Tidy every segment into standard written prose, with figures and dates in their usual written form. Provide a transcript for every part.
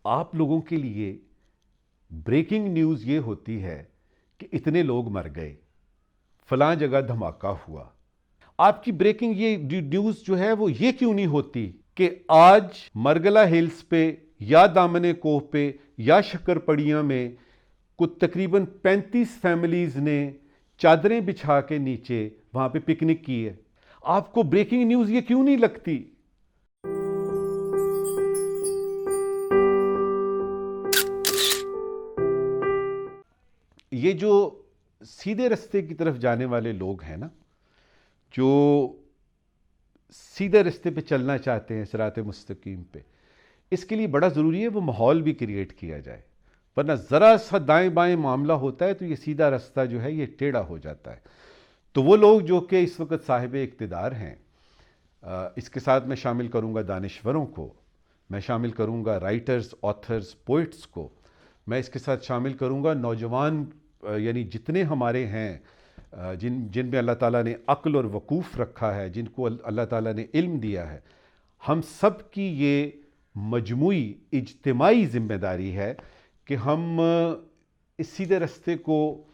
آپ لوگوں کے لیے بریکنگ نیوز یہ ہوتی ہے کہ اتنے لوگ مر گئے، فلاں جگہ دھماکہ ہوا۔ آپ کی بریکنگ یہ نیوز جو ہے وہ یہ کیوں نہیں ہوتی کہ آج مرگلہ ہلز پہ یا دامن کوہ پہ یا شکر پڑیاں میں کچھ تقریباً 35 فیملیز نے چادریں بچھا کے نیچے وہاں پہ پکنک کی ہے؟ آپ کو بریکنگ نیوز یہ کیوں نہیں لگتی؟ یہ جو سیدھے رستے کی طرف جانے والے لوگ ہیں نا، جو سیدھے رستے پہ چلنا چاہتے ہیں، صراط مستقیم پہ، اس کے لیے بڑا ضروری ہے وہ ماحول بھی کریٹ کیا جائے، ورنہ ذرا سا دائیں بائیں معاملہ ہوتا ہے تو یہ سیدھا رستہ جو ہے یہ ٹیڑھا ہو جاتا ہے۔ تو وہ لوگ جو کہ اس وقت صاحب اقتدار ہیں، اس کے ساتھ میں شامل کروں گا دانشوروں کو، میں شامل کروں گا رائٹرز، آتھرز، پوئٹس کو، میں اس کے ساتھ شامل کروں گا نوجوان، یعنی جتنے ہمارے ہیں جن میں اللہ تعالیٰ نے عقل اور وقوف رکھا ہے، جن کو اللہ تعالیٰ نے علم دیا ہے، ہم سب کی یہ مجموعی اجتماعی ذمہ داری ہے کہ ہم اس سیدھے رستے کو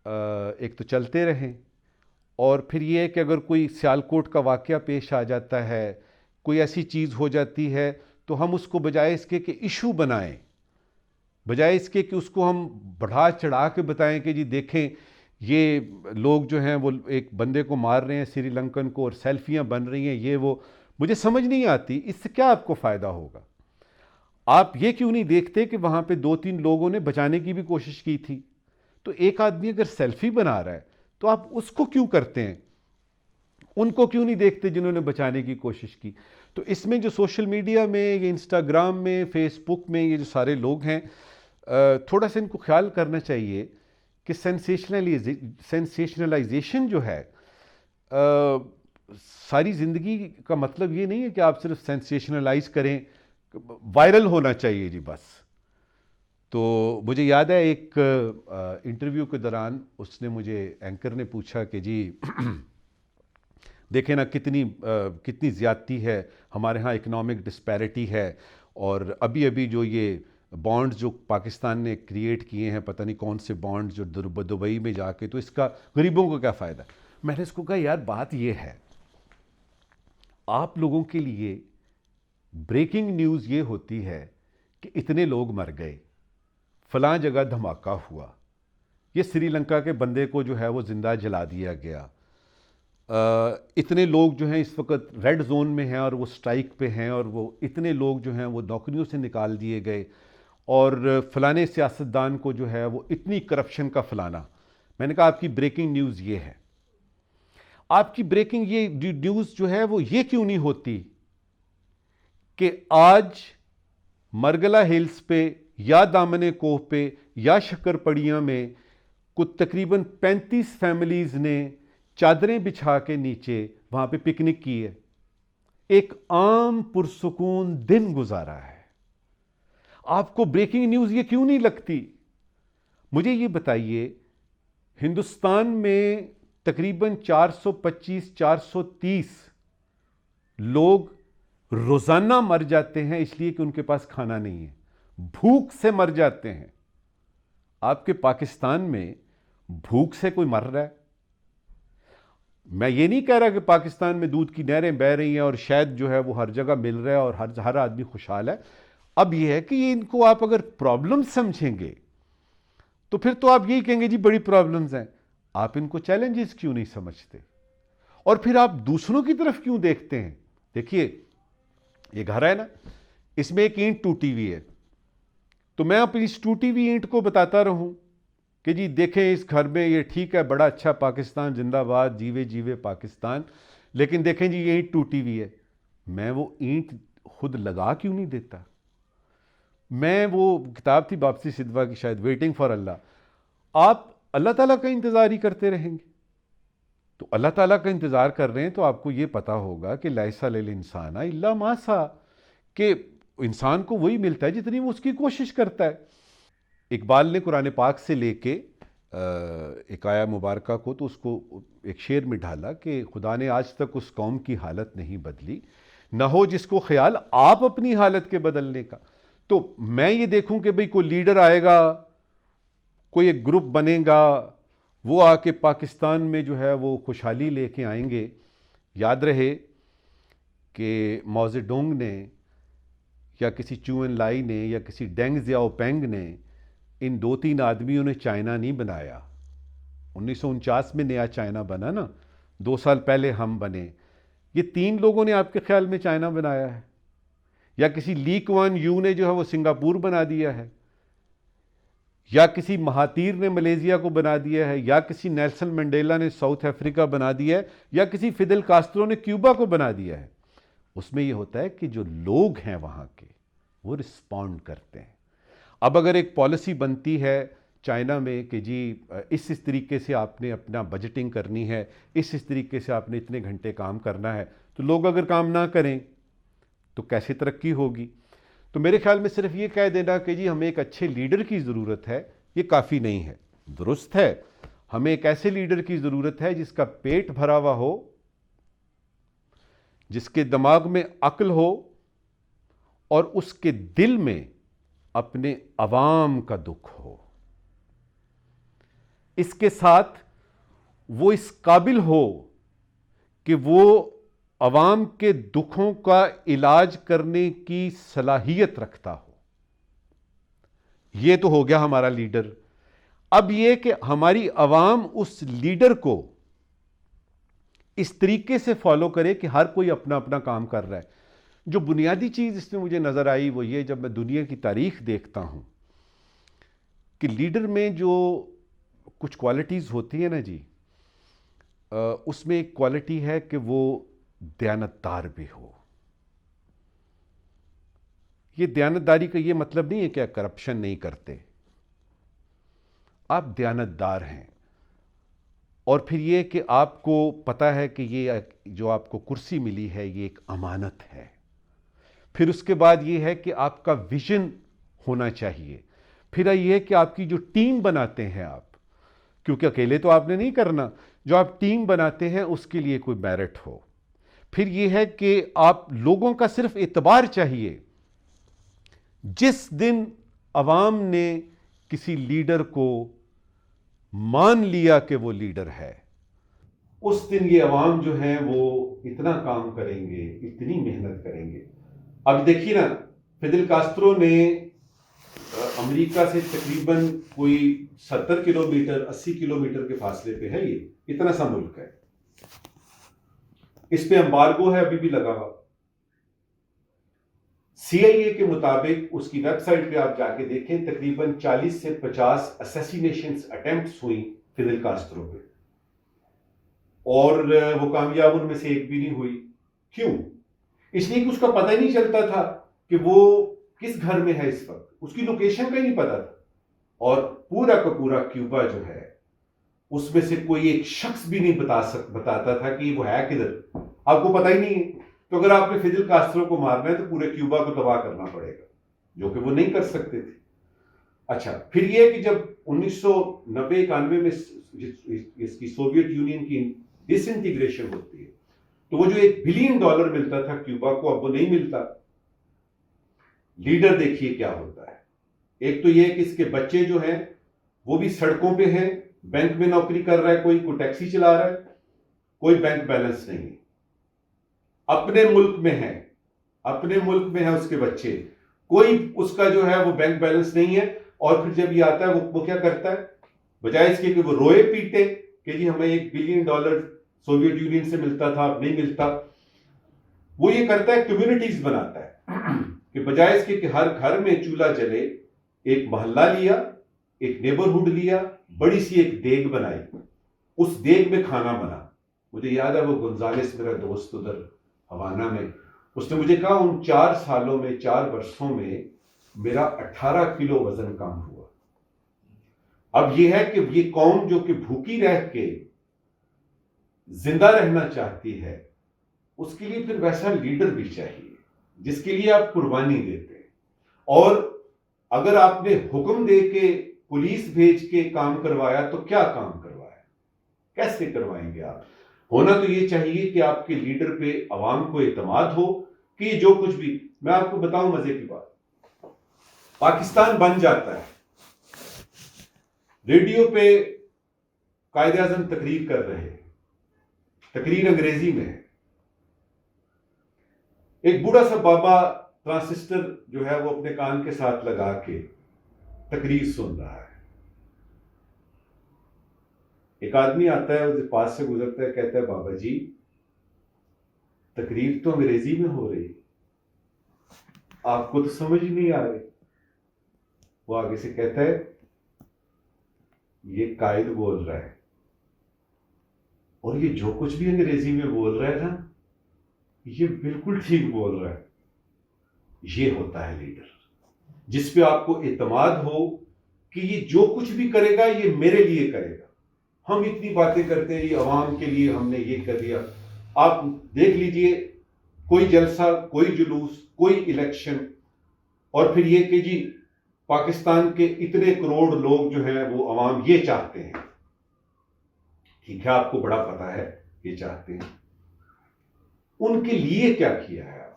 ایک تو چلتے رہیں، اور پھر یہ ہے کہ اگر کوئی سیالکوٹ کا واقعہ پیش آ جاتا ہے، کوئی ایسی چیز ہو جاتی ہے، تو ہم اس کو بجائے اس کے کہ ایشو بنائیں، بجائے اس کے کہ اس کو ہم بڑھا چڑھا کے بتائیں کہ جی دیکھیں یہ لوگ جو ہیں وہ ایک بندے کو مار رہے ہیں سری لنکن کو، اور سیلفیاں بن رہی ہیں یہ وہ، مجھے سمجھ نہیں آتی اس سے کیا آپ کو فائدہ ہوگا؟ آپ یہ کیوں نہیں دیکھتے کہ وہاں پہ 2-3 لوگوں نے بچانے کی بھی کوشش کی تھی؟ تو ایک آدمی اگر سیلفی بنا رہا ہے تو آپ اس کو کیوں کرتے ہیں؟ ان کو کیوں نہیں دیکھتے جنہوں نے بچانے کی کوشش کی؟ تو اس میں جو سوشل میڈیا میں، یہ انسٹاگرام میں، فیس بک میں یہ جو سارے لوگ ہیں، تھوڑا سا ان کو خیال کرنا چاہیے کہ سینسیشنلائزیشن جو ہے، ساری زندگی کا مطلب یہ نہیں ہے کہ آپ صرف سینسیشنلائز کریں، وائرل ہونا چاہیے جی بس۔ تو مجھے یاد ہے ایک انٹرویو کے دوران اس نے مجھے، اینکر نے پوچھا کہ جی دیکھیں نا کتنی زیادتی ہے ہمارے ہاں، اکنامک ڈسپیرٹی ہے، اور ابھی جو یہ بانڈز جو پاکستان نے کریٹ کیے ہیں، پتہ نہیں کون سے بانڈز جو دبئی میں جا کے، تو اس کا غریبوں کو کیا فائدہ؟ میں نے اس کو کہا یار بات یہ ہے، آپ لوگوں کے لیے بریکنگ نیوز یہ ہوتی ہے کہ اتنے لوگ مر گئے، فلاں جگہ دھماکہ ہوا، یہ سری لنکا کے بندے کو جو ہے وہ زندہ جلا دیا گیا، اتنے لوگ جو ہیں اس وقت ریڈ زون میں ہیں اور وہ سٹرائک پہ ہیں، اور وہ اتنے لوگ جو ہیں وہ نوکریوں سے نکال دیے گئے، اور فلانے سیاستدان کو جو ہے وہ اتنی کرپشن کا فلانا۔ میں نے کہا آپ کی بریکنگ نیوز یہ ہے، آپ کی بریکنگ یہ نیوز جو ہے وہ یہ کیوں نہیں ہوتی کہ آج مرگلہ ہلز پہ یا دامن کوہ پہ یا شکر پڑیاں میں کچھ تقریباً 35 فیملیز نے چادریں بچھا کے نیچے وہاں پہ پکنک کی ہے، ایک عام پرسکون دن گزارا ہے۔ آپ کو بریکنگ نیوز یہ کیوں نہیں لگتی؟ مجھے یہ بتائیے، ہندوستان میں تقریباً 425-430 لوگ روزانہ مر جاتے ہیں اس لیے کہ ان کے پاس کھانا نہیں ہے، بھوک سے مر جاتے ہیں۔ آپ کے پاکستان میں بھوک سے کوئی مر رہا ہے؟ میں یہ نہیں کہہ رہا کہ پاکستان میں دودھ کی نہریں بہہ رہی ہیں اور شاید جو ہے وہ ہر جگہ مل رہا ہے اور ہر آدمی خوشحال ہے۔ اب یہ ہے کہ ان کو آپ اگر پرابلم سمجھیں گے تو پھر تو آپ یہی کہیں گے جی بڑی پرابلمز ہیں، آپ ان کو چیلنجز کیوں نہیں سمجھتے؟ اور پھر آپ دوسروں کی طرف کیوں دیکھتے ہیں؟ دیکھیے یہ گھر ہے نا، اس میں ایک اینٹ ٹوٹی ہوئی ہے، تو میں اپنی اس ٹوٹی ہوئی اینٹ کو بتاتا رہوں کہ جی دیکھیں اس گھر میں یہ ٹھیک ہے، بڑا اچھا پاکستان زندہ باد، جیوے جیوے پاکستان، لیکن دیکھیں جی یہ اینٹ ٹوٹی ہوئی ہے، میں وہ اینٹ خود لگا کیوں نہیں دیتا؟ میں وہ کتاب تھی واپسی سدوا کی شاید، ویٹنگ فار اللہ، آپ اللہ تعالیٰ کا انتظار ہی کرتے رہیں گے؟ تو اللہ تعالیٰ کا انتظار کر رہے ہیں تو آپ کو یہ پتا ہوگا کہ لیس للانسان الا ما سعی، کہ انسان کو وہی ملتا ہے جتنی وہ اس کی کوشش کرتا ہے۔ اقبال نے قرآن پاک سے لے کے ایک آیا مبارکہ کو تو اس کو ایک شعر میں ڈھالا کہ خدا نے آج تک اس قوم کی حالت نہیں بدلی، نہ ہو جس کو خیال آپ اپنی حالت کے بدلنے کا۔ تو میں یہ دیکھوں کہ بھئی کوئی لیڈر آئے گا، کوئی ایک گروپ بنے گا، وہ آ کے پاکستان میں جو ہے وہ خوشحالی لے کے آئیں گے. یاد رہے کہ ماؤ زیڈونگ نے یا کسی چوئن لائی نے یا کسی ڈینگ زیاؤ پینگ نے ان 2-3 آدمیوں نے چائنا نہیں بنایا. 1949 میں نیا چائنا بنا نا، 2 سال پہلے ہم بنے. یہ 3 لوگوں نے آپ کے خیال میں چائنا بنایا ہے؟ یا کسی لی کوان یو نے جو ہے وہ سنگاپور بنا دیا ہے، یا کسی مہاتیر نے ملیزیا کو بنا دیا ہے، یا کسی نیلسن منڈیلا نے ساؤتھ افریقہ بنا دیا ہے، یا کسی فیدل کاسٹرو نے کیوبا کو بنا دیا ہے؟ اس میں یہ ہوتا ہے کہ جو لوگ ہیں وہاں کے وہ رسپونڈ کرتے ہیں. اب اگر ایک پالیسی بنتی ہے چائنا میں کہ جی اس طریقے سے آپ نے اپنا بجٹنگ کرنی ہے، اس طریقے سے آپ نے اتنے گھنٹے کام کرنا ہے، تو لوگ اگر کام نہ کریں تو کیسے ترقی ہوگی؟ تو میرے خیال میں صرف یہ کہہ دینا کہ جی ہمیں ایک اچھے لیڈر کی ضرورت ہے، یہ کافی نہیں ہے. درست ہے، ہمیں ایک ایسے لیڈر کی ضرورت ہے جس کا پیٹ بھرا ہوا ہو، جس کے دماغ میں عقل ہو، اور اس کے دل میں اپنے عوام کا دکھ ہو. اس کے ساتھ وہ اس قابل ہو کہ وہ عوام کے دکھوں کا علاج کرنے کی صلاحیت رکھتا ہو. یہ تو ہو گیا ہمارا لیڈر. اب یہ کہ ہماری عوام اس لیڈر کو اس طریقے سے فالو کرے کہ ہر کوئی اپنا اپنا کام کر رہا ہے. جو بنیادی چیز اس میں مجھے نظر آئی وہ یہ، جب میں دنیا کی تاریخ دیکھتا ہوں کہ لیڈر میں جو کچھ کوالٹیز ہوتی ہیں نا جی، اس میں ایک کوالٹی ہے کہ وہ دیانتدار بھی ہو. یہ دیانتداری کا یہ مطلب نہیں ہے کہ آپ کرپشن نہیں کرتے، آپ دیانتدار ہیں. اور پھر یہ کہ آپ کو پتا ہے کہ یہ جو آپ کو کرسی ملی ہے یہ ایک امانت ہے. پھر اس کے بعد یہ ہے کہ آپ کا ویژن ہونا چاہیے. پھر یہ ہے کہ آپ کی جو ٹیم بناتے ہیں آپ، کیونکہ اکیلے تو آپ نے نہیں کرنا، جو آپ ٹیم بناتے ہیں اس کے لیے کوئی میرٹ ہو. پھر یہ ہے کہ آپ لوگوں کا صرف اعتبار چاہیے. جس دن عوام نے کسی لیڈر کو مان لیا کہ وہ لیڈر ہے، اس دن یہ عوام جو ہیں وہ اتنا کام کریں گے، اتنی محنت کریں گے. اب دیکھیے نا، فیدل کاسٹرو نے امریکہ سے تقریباً کوئی 70 کلومیٹر 80 کلومیٹر کے فاصلے پہ ہے، یہ اتنا سا ملک ہے، اس پہ امبارگو ہے ابھی بھی لگا ہوا. سی آئی اے کے مطابق اس کی ویب سائٹ پہ آپ جا کے دیکھیں، تقریباً 40 سے 50 اسیسینیشنز اٹیمپٹس ہوئی فیدل کاسٹرو پہ، اور وہ کامیاب ان میں سے ایک بھی نہیں ہوئی. کیوں؟ اس لیے کہ اس کا پتہ ہی نہیں چلتا تھا کہ وہ کس گھر میں ہے اس وقت، اس کی لوکیشن کا ہی نہیں پتا تھا. اور پورا کا پورا کیوبا جو ہے اس میں سے کوئی ایک شخص بھی نہیں بتاتا تھا کہ وہ ہے کدھر، آپ کو پتہ ہی نہیں ہے. تو اگر آپ نے فیدل کاسٹرو کو مارنا ہے تو پورے کیوبا کو تباہ کرنا پڑے گا، جو کہ وہ نہیں کر سکتے تھے. اچھا، پھر یہ کہ جب 1990-91 میں اس کی سوویت یونین کی ڈس انٹیگریشن ہوتی ہے تو وہ جو $1 بلین ملتا تھا کیوبا کو، اب وہ نہیں ملتا. لیڈر دیکھیے کیا ہوتا ہے. ایک تو یہ کہ اس کے بچے جو ہیں وہ بھی سڑکوں پہ ہیں، بینک میں نوکری کر رہا ہے، کوئی ٹیکسی چلا رہا ہے، کوئی بینک بیلنس نہیں. اپنے ملک میں ہے، اپنے ملک میں ہے اس کے بچے، کوئی اس کا جو ہے وہ بینک بیلنس نہیں ہے. اور پھر جب یہ آتا ہے وہ کیا کرتا ہے، بجائے اس کے کہ وہ روئے پیٹے کہ جی ہمیں $1 بلین سوویت یونین سے ملتا تھا اب نہیں ملتا، وہ یہ کرتا ہے کمیونٹیز بناتا ہے کہ بجائے اس کے کہ ہر گھر میں چولہا جلے، ایک محلہ لیا، ایک نیبرہڈ لیا، بڑی سی ایک دیگ بنائی، اس دیگ میں کھانا بنا. مجھے یاد ہے وہ گونزالس میرا دوست ادھر ہوانا میں، اس نے مجھے کہا ان 4 سالوں میں 4 برسوں میں میرا 18 کلو وزن کم ہوا. اب یہ ہے کہ یہ قوم جو کہ بھوکی رہ کے زندہ رہنا چاہتی ہے، اس کے لیے پھر ویسا لیڈر بھی چاہیے جس کے لیے آپ قربانی دیتے ہیں. اور اگر آپ نے حکم دے کے پولیس بھیج کے کام کروایا تو کیا کام کروایا، کیسے کروائیں گے آپ؟ ہونا تو یہ چاہیے کہ آپ کے لیڈر پہ عوام کو اعتماد ہو کہ جو کچھ بھی. میں آپ کو بتاؤں مزے کی بات، پاکستان بن جاتا ہے، ریڈیو پہ قائد اعظم تقریر کر رہے ہیں، تقریر انگریزی میں ہے، ایک بوڑھا سا بابا ٹرانسسٹر جو ہے وہ اپنے کان کے ساتھ لگا کے تقریر سن رہا ہے، ایک آدمی آتا ہے اس کے پاس سے گزرتا ہے، کہتا ہے بابا جی تقریر تو انگریزی میں ہو رہی، آپ کو تو سمجھ نہیں آ رہی۔ وہ آگے سے کہتا ہے یہ قائد بول رہا ہے، اور یہ جو کچھ بھی انگریزی میں بول رہا ہے نا یہ بالکل ٹھیک بول رہا ہے۔ یہ ہوتا ہے لیڈر، جس پہ آپ کو اعتماد ہو کہ یہ جو کچھ بھی کرے گا یہ میرے لیے کرے گا۔ ہم اتنی باتیں کرتے ہیں یہ عوام کے لیے ہم نے یہ کر دیا، آپ دیکھ لیجئے کوئی جلسہ، کوئی جلوس، کوئی الیکشن، اور پھر یہ کہ جی پاکستان کے اتنے کروڑ لوگ جو ہیں وہ عوام یہ چاہتے ہیں، ٹھیک ہے آپ کو بڑا پتا ہے یہ چاہتے ہیں، ان کے لیے کیا کیا ہے آپ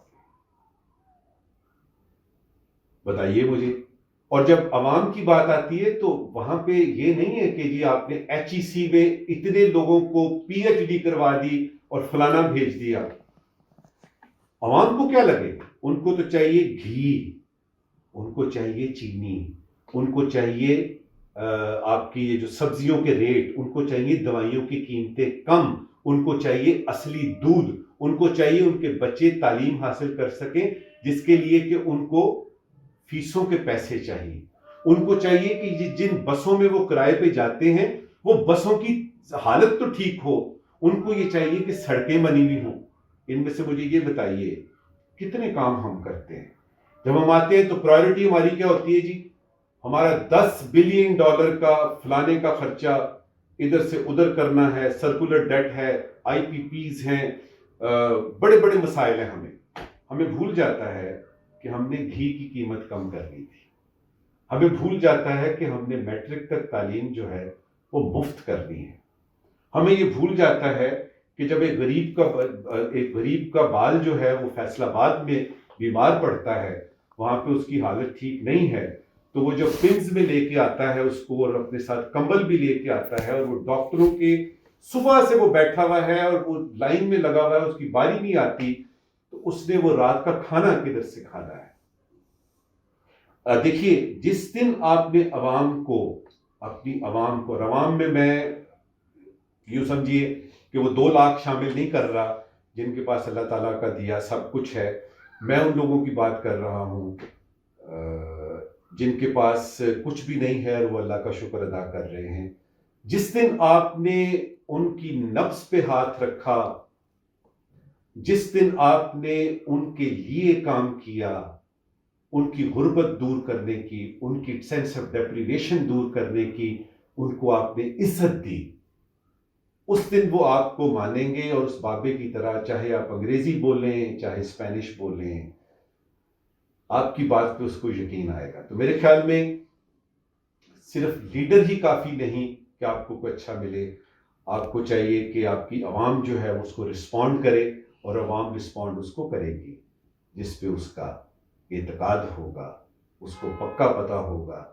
بتائیے مجھے۔ اور جب عوام کی بات آتی ہے تو وہاں پہ یہ نہیں ہے کہ جی آپ نے ایچ ای سی میں اتنے لوگوں کو پی ایچ ڈی کروا دی اور فلانا بھیج دیا۔ عوام کو کیا لگے؟ ان کو تو چاہیے گھی، ان کو چاہیے چینی، ان کو چاہیے آپ کی یہ جو سبزیوں کے ریٹ، ان کو چاہیے دوائیوں کی قیمتیں کم، ان کو چاہیے اصلی دودھ، ان کو چاہیے ان کے بچے تعلیم حاصل کر سکیں جس کے لیے کہ ان کو فیسوں کے پیسے چاہیے، ان کو چاہیے کہ جن بسوں میں وہ کرائے پہ جاتے ہیں وہ بسوں کی حالت تو ٹھیک ہو، ان کو یہ چاہیے کہ سڑکیں بنی ہوئی ہوں۔ ان میں سے مجھے یہ بتائیے کتنے کام ہم کرتے ہیں؟ جب ہم آتے ہیں تو پرائیورٹی ہماری کیا ہوتی ہے؟ جی ہمارا $10 بلین کا فلانے کا خرچہ ادھر سے ادھر کرنا ہے، سرکولر ڈیٹ ہے، آئی پی پیز ہیں، بڑے بڑے مسائل ہیں۔ ہمیں بھول جاتا ہے کہ ہم نے گھی کی قیمت کم کرنی تھی، ہمیں بھول جاتا ہے کہ ہم نے میٹرک تک تعلیم جو ہے وہ مفت کرنی ہے، ہمیں یہ بھول جاتا ہے کہ جب ایک غریب کا بال جو ہے وہ فیصل آباد میں بیمار پڑتا ہے، وہاں پہ اس کی حالت ٹھیک نہیں ہے، تو وہ جب پنز میں لے کے آتا ہے اس کو اور اپنے ساتھ کمبل بھی لے کے آتا ہے، اور وہ ڈاکٹروں کے صبح سے وہ بیٹھا ہوا ہے اور وہ لائن میں لگا ہوا ہے، اس کی باری نہیں آتی، تو اس نے وہ رات کا کھانا کدھر سے کھانا ہے؟ دیکھیے جس دن آپ نے عوام کو، اپنی عوام کو، عوام میں میں یوں سمجھیے کہ وہ 2 لاکھ شامل نہیں کر رہا جن کے پاس اللہ تعالیٰ کا دیا سب کچھ ہے، میں ان لوگوں کی بات کر رہا ہوں جن کے پاس کچھ بھی نہیں ہے اور وہ اللہ کا شکر ادا کر رہے ہیں۔ جس دن آپ نے ان کی نفس پہ ہاتھ رکھا، جس دن آپ نے ان کے لیے کام کیا، ان کی غربت دور کرنے کی، ان کی سینس آف ڈیپریویشن دور کرنے کی، ان کو آپ نے عزت دی، اس دن وہ آپ کو مانیں گے، اور اس بابے کی طرح چاہے آپ انگریزی بولیں چاہے اسپینش بولیں، آپ کی بات پہ اس کو یقین آئے گا۔ تو میرے خیال میں صرف لیڈر ہی کافی نہیں کہ آپ کو کوئی اچھا ملے، آپ کو چاہیے کہ آپ کی عوام جو ہے اس کو رسپونڈ کرے، اور عوام رسپونڈ اس کو کرے گی جس پہ اس کا اعتقاد ہوگا، اس کو پکا پتہ ہوگا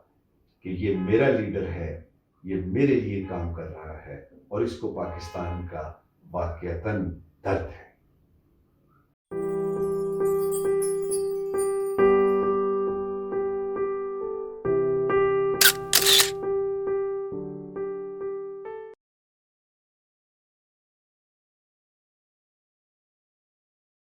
کہ یہ میرا لیڈر ہے، یہ میرے لیے کام کر رہا ہے، اور اس کو پاکستان کا واقعتاً درد ہے۔